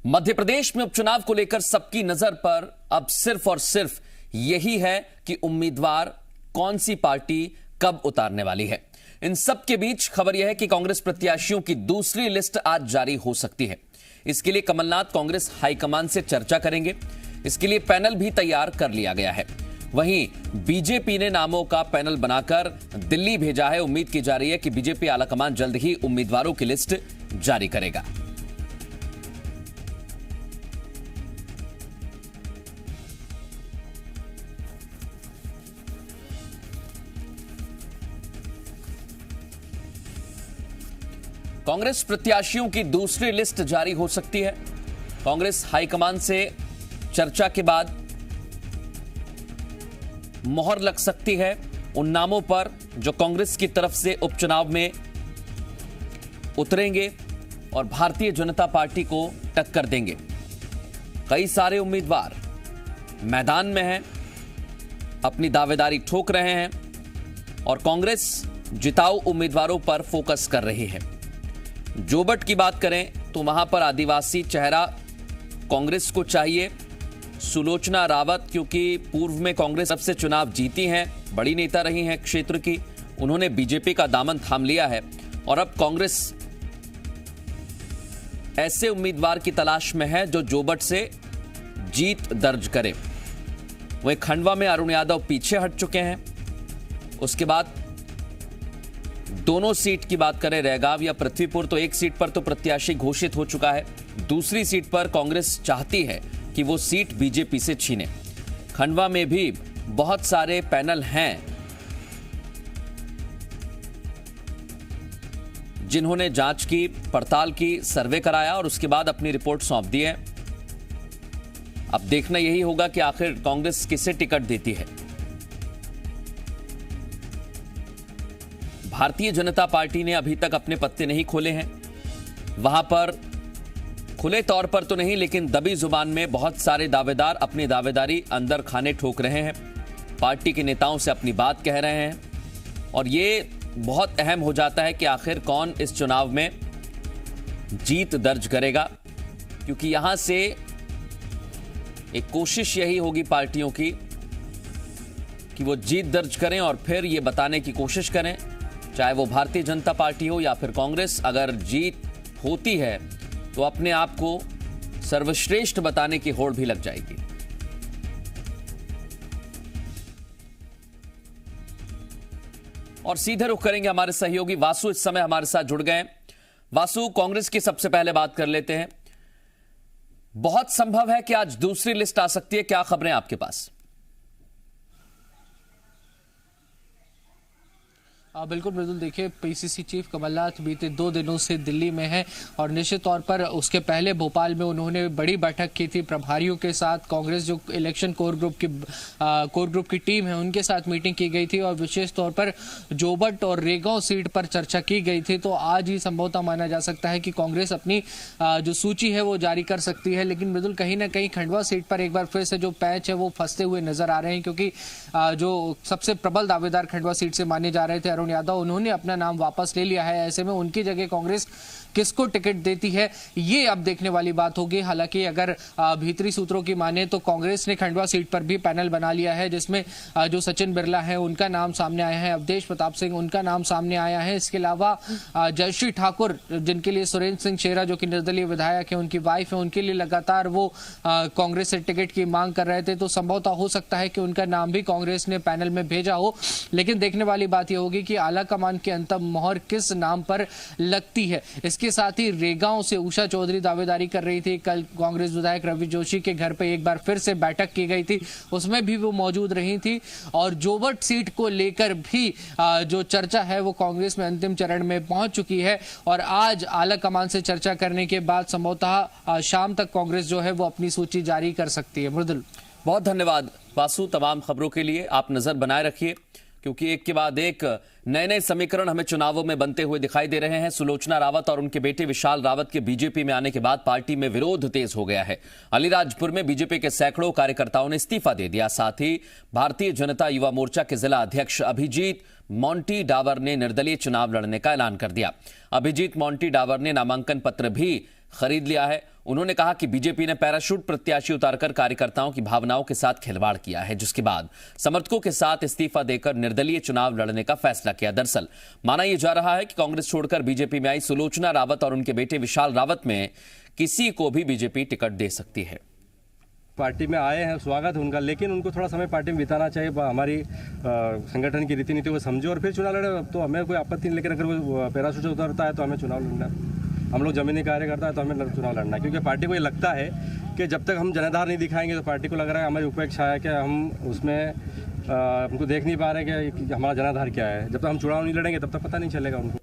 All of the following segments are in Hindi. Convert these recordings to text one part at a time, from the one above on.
मध्य प्रदेश में उपचुनाव को लेकर सबकी नजर पर अब सिर्फ और सिर्फ यही है कि उम्मीदवार कौन सी पार्टी कब उतारने वाली है। इन सब के बीच खबर यह है कि कांग्रेस प्रत्याशियों की दूसरी लिस्ट आज जारी हो सकती है। इसके लिए कमलनाथ कांग्रेस हाईकमान से चर्चा करेंगे। इसके लिए पैनल भी तैयार कर लिया गया है। वहीं बीजेपी ने नामों का पैनल बनाकर दिल्ली भेजा है। उम्मीद की जा रही है कि बीजेपी आलाकमान जल्द ही उम्मीदवारों की लिस्ट जारी करेगा। कांग्रेस प्रत्याशियों की दूसरी लिस्ट जारी हो सकती है। कांग्रेस हाईकमान से चर्चा के बाद मोहर लग सकती है उन नामों पर जो कांग्रेस की तरफ से उपचुनाव में उतरेंगे और भारतीय जनता पार्टी को टक्कर देंगे। कई सारे उम्मीदवार मैदान में हैं, अपनी दावेदारी ठोक रहे हैं और कांग्रेस जिताऊ उम्मीदवारों पर फोकस कर रही है। जोबट की बात करें तो वहां पर आदिवासी चेहरा कांग्रेस को चाहिए। सुलोचना रावत, क्योंकि पूर्व में कांग्रेस सबसे चुनाव जीती हैं, बड़ी नेता रही हैं क्षेत्र की, उन्होंने बीजेपी का दामन थाम लिया है और अब कांग्रेस ऐसे उम्मीदवार की तलाश में है जो जोबट से जीत दर्ज करे। वहीं खंडवा में अरुण यादव पीछे हट चुके हैं। उसके बाद दोनों सीट की बात करें, रैगाव या पृथ्वीपुर, तो एक सीट पर तो प्रत्याशी घोषित हो चुका है। दूसरी सीट पर कांग्रेस चाहती है कि वो सीट बीजेपी से छीने। खंडवा में भी बहुत सारे पैनल हैं जिन्होंने जांच की, पड़ताल की, सर्वे कराया और उसके बाद अपनी रिपोर्ट सौंप दी है। अब देखना यही होगा कि आखिर कांग्रेस किसे टिकट देती है। भारतीय जनता पार्टी ने अभी तक अपने पत्ते नहीं खोले हैं। वहां पर खुले तौर पर तो नहीं, लेकिन दबी जुबान में बहुत सारे दावेदार अपनी दावेदारी अंदर खाने ठोक रहे हैं, पार्टी के नेताओं से अपनी बात कह रहे हैं और ये बहुत अहम हो जाता है कि आखिर कौन इस चुनाव में जीत दर्ज करेगा, क्योंकि यहां से एक कोशिश यही होगी पार्टियों की कि वो जीत दर्ज करें और फिर ये बताने की कोशिश करें, चाहे वो भारतीय जनता पार्टी हो या फिर कांग्रेस, अगर जीत होती है तो अपने आप को सर्वश्रेष्ठ बताने की होड़ भी लग जाएगी। और सीधे रुख करेंगे हमारे सहयोगी वासु इस समय हमारे साथ जुड़ गए। वासु, कांग्रेस की सबसे पहले बात कर लेते हैं। बहुत संभव है कि आज दूसरी लिस्ट आ सकती है, क्या खबरें आपके पास? बिल्कुल मृदुल, देखिए पीसीसी चीफ कमलनाथ बीते 2 दिनों से दिल्ली में हैं और निश्चित तौर पर उसके पहले भोपाल में उन्होंने बड़ी बैठक की थी प्रभारियों के साथ। कांग्रेस जो इलेक्शन कोर ग्रुप की टीम है उनके साथ मीटिंग की गई थी और विशेष तौर पर जोबट और रेगांव सीट पर चर्चा की गई थी। तो आज ही संभवतः माना जा सकता है कि कांग्रेस अपनी जो सूची है वो जारी कर सकती है। लेकिन मृदुल, कहीं ना कहीं खंडवा सीट पर एक बार फिर से जो पैच है वो फंसते हुए नजर आ रहे हैं, क्योंकि जो सबसे प्रबल दावेदार खंडवा सीट से माने जा रहे थे अरुण यादव, उन्होंने अपना नाम वापस ले लिया है। ऐसे में उनकी जगह कांग्रेस किसको टिकट देती है ये अब देखने वाली बात होगी। हालांकि अगर भीतरी सूत्रों की माने तो कांग्रेस ने खंडवा सीट पर भी पैनल बना लिया है, जिसमें जो सचिन बिरला है उनका नाम सामने आया है, अवधेश प्रताप सिंह उनका नाम सामने आया है। इसके अलावा जयश्री ठाकुर, जिनके लिए सुरेंद्र सिंह शेरा जो कि निर्दलीय विधायक है, उनकी वाइफ है, उनके लिए लगातार वो कांग्रेस से टिकट की मांग कर रहे थे। तो संभवतः हो सकता है कि उनका नाम भी कांग्रेस ने पैनल में भेजा हो। लेकिन देखने वाली बात यह होगी कि आलाकमान की अंतिम मोहर किस नाम पर लगती है। इसके साथ ही रेगांव से उषा चौधरी दावेदारी कर रही थी। कल कांग्रेस विधायक रवि जोशी के घर पर एक बार फिर से बैठक की गई थी, उसमें भी वो मौजूद रही थी। और जोबट सीट को लेकर भी जो चर्चा है वो कांग्रेस में अंतिम चरण में पहुंच चुकी है और आज आलाकमान से चर्चा करने के बाद संभवतः शाम तक कांग्रेस जो है वो अपनी सूची जारी कर सकती है। मृदुल, बहुत धन्यवाद वासु तमाम खबरों के लिए। आप नजर बनाए रखिए, क्योंकि एक के बाद एक नए नए समीकरण हमें चुनावों में बनते हुए दिखाई दे रहे हैं। सुलोचना रावत और उनके बेटे विशाल रावत के बीजेपी में आने के बाद पार्टी में विरोध तेज हो गया है। अलीराजपुर में बीजेपी के सैकड़ों कार्यकर्ताओं ने इस्तीफा दे दिया। साथ ही भारतीय जनता युवा मोर्चा के जिला अध्यक्ष अभिजीत मोंटी डावर ने निर्दलीय चुनाव लड़ने का ऐलान कर दिया। अभिजीत मोंटी डावर ने नामांकन पत्र भी खरीद लिया है। उन्होंने कहा कि बीजेपी ने पैराशूट प्रत्याशी उतारकर कार्यकर्ताओं की भावनाओं के साथ खिलवाड़ किया है, जिसके बाद समर्थकों के साथ इस्तीफा देकर निर्दलीय चुनाव लड़ने का फैसला किया। दरअसल माना यह जा रहा है कि कांग्रेस छोड़कर बीजेपी में आई सुलोचना रावत और उनके बेटे विशाल रावत में किसी को भी बीजेपी टिकट दे सकती है। पार्टी में आए हैं, स्वागत है उनका, लेकिन उनको थोड़ा समय पार्टी में बिताना चाहिए। हमारी संगठन की रीति नीति को समझो और फिर चुनाव लड़े, तो हमें कोई आपत्ति नहीं। लेकिन अगर वो पैराशूट से उतरता है तो हमें चुनाव लड़ना है। हम लोग जमीनी कार्यकर्ता है तो हमें चुनाव लड़ना है, क्योंकि पार्टी को ये लगता है कि जब तक हम जनाधार नहीं दिखाएंगे तो पार्टी को लग रहा है हमारी उपेक्षा है कि हम उसमें हमको देख नहीं पा रहे कि हमारा जनाधार क्या है। जब तक हम चुनाव नहीं लड़ेंगे तब तक पता नहीं चलेगा उनको।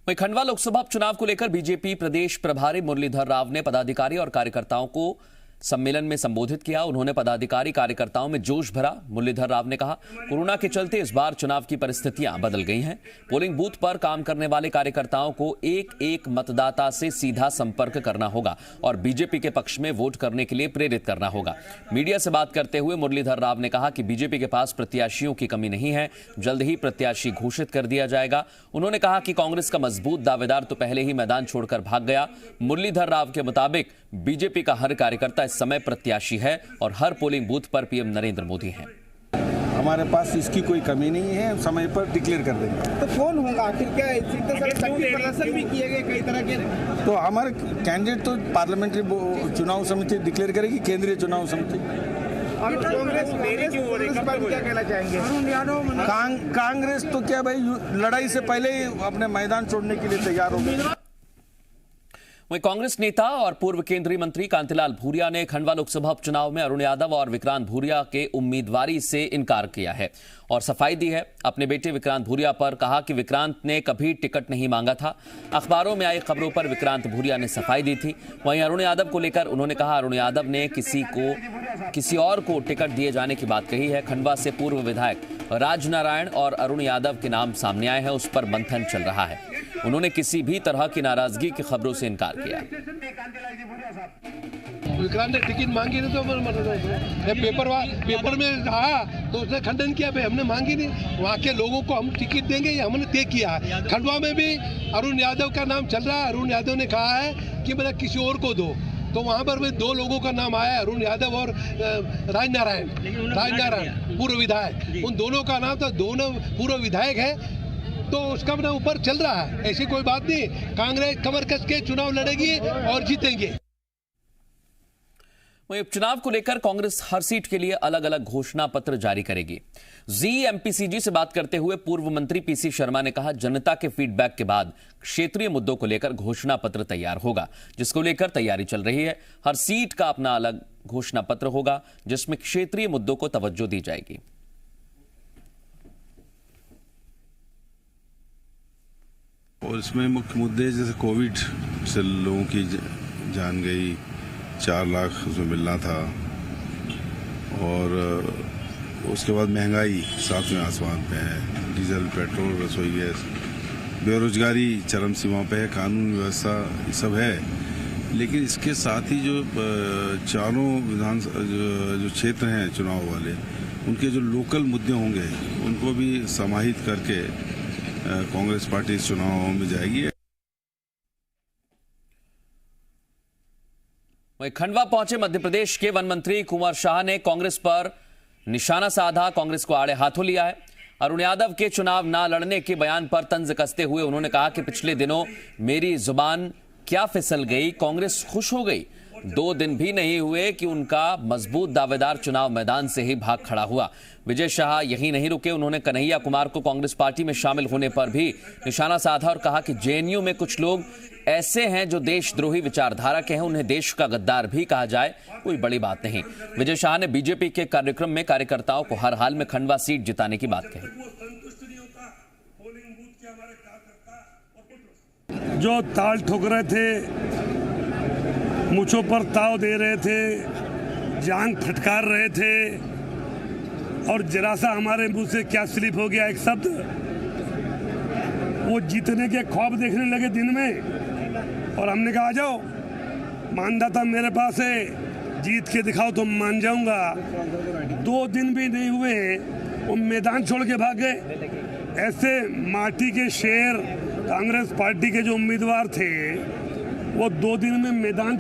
वहीं खंडवा लोकसभा चुनाव को लेकर बीजेपी प्रदेश प्रभारी मुरलीधर राव ने पदाधिकारी और कार्यकर्ताओं को सम्मेलन में संबोधित किया। उन्होंने पदाधिकारी कार्यकर्ताओं में जोश भरा। मुरलीधर राव ने कहा, कोरोना के चलते इस बार चुनाव की परिस्थितियां बदल गई हैं। पोलिंग बूथ पर काम करने वाले कार्यकर्ताओं को एक एक मतदाता से सीधा संपर्क करना होगा और बीजेपी के पक्ष में वोट करने के लिए प्रेरित करना होगा। मीडिया से बात करते हुए मुरलीधर राव ने कहा कि बीजेपी के पास प्रत्याशियों की कमी नहीं है, जल्द ही प्रत्याशी घोषित कर दिया जाएगा। उन्होंने कहा कि कांग्रेस का मजबूत दावेदार तो पहले ही मैदान छोड़कर भाग गया। मुरलीधर राव के मुताबिक बीजेपी का हर कार्यकर्ता इस समय प्रत्याशी है और हर पोलिंग बूथ पर पीएम नरेंद्र मोदी हैं। हमारे पास इसकी कोई कमी नहीं है, समय पर डिक्लेयर कर देंगे। तो कौन होगा आखिर? क्या इतने सारे प्रदर्शन भी किए गए कई तरह के, तो हमारे कैंडिडेट तो पार्लियामेंट्री चुनाव समिति डिक्लेयर करेगी, केंद्रीय चुनाव समिति। और कांग्रेस पर क्या कहना चाहेंगे? कांग्रेस तो क्या भाई, लड़ाई से पहले ही अपने मैदान छोड़ने के लिए तैयार हो गई। वहीं कांग्रेस नेता और पूर्व केंद्रीय मंत्री कांतिलाल भूरिया ने खंडवा लोकसभा उपचुनाव में अरुण यादव और विक्रांत भूरिया के उम्मीदवारी से इनकार किया है और सफाई दी है। अपने बेटे विक्रांत भूरिया पर कहा कि विक्रांत ने कभी टिकट नहीं मांगा था। अखबारों में आई खबरों पर विक्रांत भूरिया ने सफाई दी थी। वहीं अरुण यादव को लेकर उन्होंने कहा, अरुण यादव ने किसी और को टिकट दिए जाने की बात कही है। खंडवा से पूर्व विधायक राजनारायण और अरुण यादव के नाम सामने आए हैं, उस पर मंथन चल रहा है। उन्होंने किसी भी तरह की नाराजगी की खबरों से इनकार किया। विक्रांत ने टिकट मांगी नहीं तो पेपर में रहा तो उसने खंडन किया, भाई हमने मांगी नहीं, वहाँ के लोगों को हम टिकट देंगे, ये हमने तय किया है। खंडवा में भी अरुण यादव का नाम चल रहा है। अरुण यादव ने कहा है कि मतलब किसी और को दो, तो वहाँ पर भी दो लोगों का नाम आया है, अरुण यादव और राजनारायण पूर्व विधायक। उन दोनों का नाम, तो दोनों पूर्व विधायक है, तो उसका मतलब ऊपर चल रहा है। ऐसी कोई बात नहीं, कांग्रेस कमर कस के चुनाव लड़ेगी और जीतेंगे। वहीं उपचुनाव को लेकर कांग्रेस हर सीट के लिए अलग अलग घोषणा पत्र जारी करेगी। एमपीसीजी से बात करते हुए पूर्व मंत्री पीसी शर्मा ने कहा, जनता के फीडबैक के बाद क्षेत्रीय मुद्दों को लेकर घोषणा पत्र तैयार होगा, जिसको लेकर तैयारी चल रही है। हर सीट का अपना अलग घोषणा पत्र होगा, जिसमें क्षेत्रीय मुद्दों को तवज्जो दी जाएगी। और इसमें मुख्य मुद्दे जैसे कोविड से लोगों की जान गई, 4 लाख उसमें मिलना था, और उसके बाद महंगाई 7वें आसमान पे है, डीजल, पेट्रोल, रसोई गैस, बेरोजगारी चरम सीमा पे है, कानून व्यवस्था ये सब है। लेकिन इसके साथ ही जो चारों जो क्षेत्र हैं चुनाव वाले, उनके जो लोकल मुद्दे होंगे उनको भी समाहित करके कांग्रेस पार्टी इस चुनाव में जाएगी। वहीं खंडवा पहुंचे मध्य प्रदेश के वन मंत्री कुंवर शाह ने कांग्रेस पर निशाना साधा, कांग्रेस को आड़े हाथों लिया है। अरुण यादव के चुनाव ना लड़ने के बयान पर तंज कसते हुए उन्होंने कहा कि पिछले दिनों मेरी जुबान क्या फिसल गई, कांग्रेस खुश हो गई। 2 दिन भी नहीं हुए कि उनका मजबूत दावेदार चुनाव मैदान से ही भाग खड़ा हुआ। विजय शाह यही नहीं रुके, उन्होंने कन्हैया कुमार को कांग्रेस पार्टी में शामिल होने पर भी निशाना साधा और कहा कि जेएनयू में कुछ लोग ऐसे हैं जो देशद्रोही विचारधारा के हैं, उन्हें देश का गद्दार भी कहा जाए कोई बड़ी बात नहीं। विजय शाह ने बीजेपी के कार्यक्रम में कार्यकर्ताओं को हर हाल में खंडवा सीट जिताने की बात कही। जो ताल ठोक रहे थे, मुझों पर ताव दे रहे थे, जान फटकार रहे थे, और जरा सा हमारे मुंह से क्या स्लिप हो गया एक शब्द, वो जीतने के ख्वाब देखने लगे दिन में, और हमने कहा आ जाओ, मानदाता मेरे पास है, जीत के दिखाओ तो मान जाऊंगा। 2 दिन भी नहीं हुए वो मैदान छोड़ के भाग गए। ऐसे माटी के शेर कांग्रेस पार्टी के जो उम्मीदवार थे, वो 2 दिन में मैदान